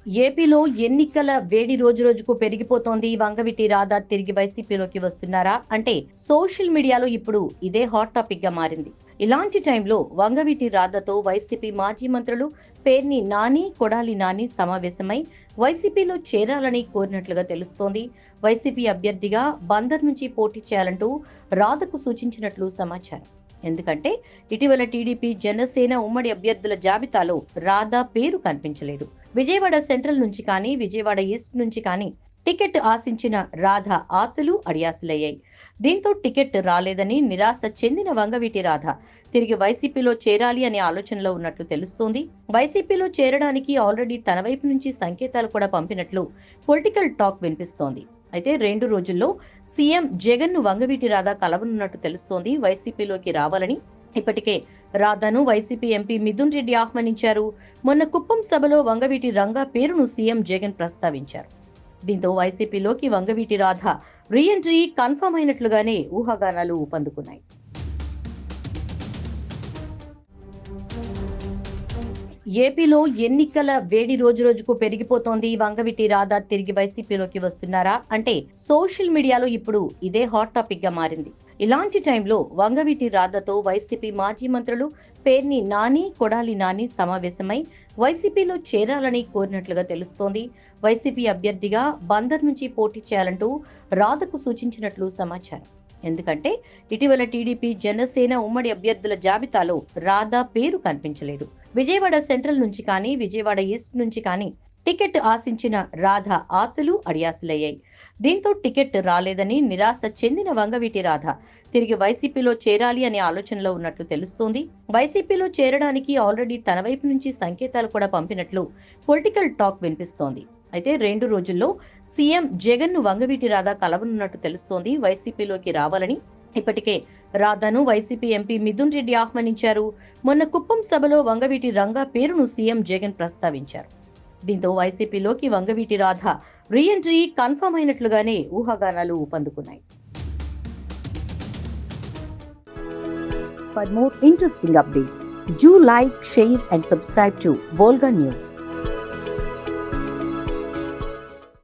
ఏపీలో ఎన్నికల వేడి రోజురోజుకు పెరిగిపోతోంది. వంగవీటి రాధా తిరిగి వైసీపీలోకి వస్తున్నారా అంటే సోషల్ మీడియాలో ఇప్పుడు ఇదే హాట్ టాపిక్ గా మారింది. ఇలాంటి టైంలో వంగవీటి రాధాతో వైసీపీ మాజీ మంత్రులు పేర్ని నాని, కొడాలి నాని సమావేశమై వైసీపీలో చేరాలని కోరినట్లుగా తెలుస్తోంది. వైసీపీ అభ్యర్థిగా బందర్ నుంచి పోటీ చేయాలంటూ రాధకు సూచించినట్లు సమాచారం. ఎందుకంటే ఇటీవల టీడీపీ జనసేన ఉమ్మడి అభ్యర్థుల జాబితాలో రాధా పేరు కనిపించలేదు. విజయవాడ సెంట్రల్ నుంచి కానీ, విజయవాడ ఈస్ట్ నుంచి కానీ టికెట్ ఆశించిన రాధ ఆశలు అడియాసలయ్యాయి. దీంతో టికెట్ రాలేదని నిరాశ చెందిన వంగవీటి రాధ తిరిగి వైసీపీలో చేరాలి అనే ఆలోచనలో ఉన్నట్లు తెలుస్తోంది. వైసీపీలో చేరడానికి ఆల్రెడీ తన వైపు నుంచి సంకేతాలు కూడా పంపినట్లు పొలిటికల్ టాక్ వినిపిస్తోంది. అయితే 2 రోజుల్లో సీఎం జగన్ ను వంగవీటి రాధ కలవనున్నట్టు తెలుస్తోంది. వైసీపీలోకి రావాలని ఇప్పటికే రాధాను వైసీపీ ఎంపీ మిథున్ రెడ్డి ఆహ్వానించారు. మొన్న కుప్పం సభలో వంగవీటి రంగా పేరును సీఎం జగన్ ప్రస్తావించారు. దీంతో వైసీపీలోకి Vangaveeti Radha re entry confirm అయినట్లుగానే ఊహాగానాలు ఊపందుకున్నాయి. ఏపీలో ఎన్నికల వేడి రోజురోజుకు పెరిగిపోతోంది. వంగవీటి రాధా తిరిగి వైసీపీలోకి వస్తున్నారా అంటే సోషల్ మీడియాలో ఇప్పుడు ఇదే హాట్ టాపిక్ గా మారింది. ఇలాంటి టైంలో వంగవీటి రాధాతో వైసీపీ మాజీ మంత్రులు పేర్ని నాని, కొడాలి నాని సమావేశమై వైసీపీలో చేరాలని కోరినట్లుగా తెలుస్తోంది. వైసీపీ అభ్యర్థిగా బందర్ నుంచి పోటీ చేయాలంటూ రాధకు సూచించినట్లు సమాచారం. ఎందుకంటే ఇటీవల టీడీపీ జనసేన ఉమ్మడి అభ్యర్థుల జాబితాలో రాధా పేరు కనిపించలేదు. విజయవాడ సెంట్రల్ నుంచి కానీ, విజయవాడ ఈస్ట్ నుంచి కానీ టికెట్ ఆశించిన రాధ ఆశలు అడియాసలయ్యాయి. దీంతో టికెట్ రాలేదని నిరాశ చెందిన వంగవీటి రాధ తిరిగి వైసీపీలో చేరాలి అనే ఆలోచనలో ఉన్నట్లు తెలుస్తోంది. వైసీపీలో చేరడానికి ఆల్రెడీ తన వైపు నుంచి సంకేతాలు కూడా పంపినట్లు పొలిటికల్ టాక్ వినిపిస్తోంది. అయితే 2 రోజుల్లో సీఎం జగన్ ను వంగవీటి రాధ కలవనున్నట్టు తెలుస్తోంది. వైసీపీలోకి రావాలని ఇప్పటికే రాధాను వైసీపీ ఎంపీ మిథున్ రెడ్డి ఆహ్వానించారు. మొన్న కుప్పం సభలో వంగవీటి రంగా పేరును సీఎం జగన్ ప్రస్తావించారు. దీంతో వైసీపీలోకి Vangaveeti Radha re entry confirm అయినట్లుగానే ఊహాగానాలు ఊపందుకున్నాయి. For more interesting updates, do like, share and subscribe to Volga News.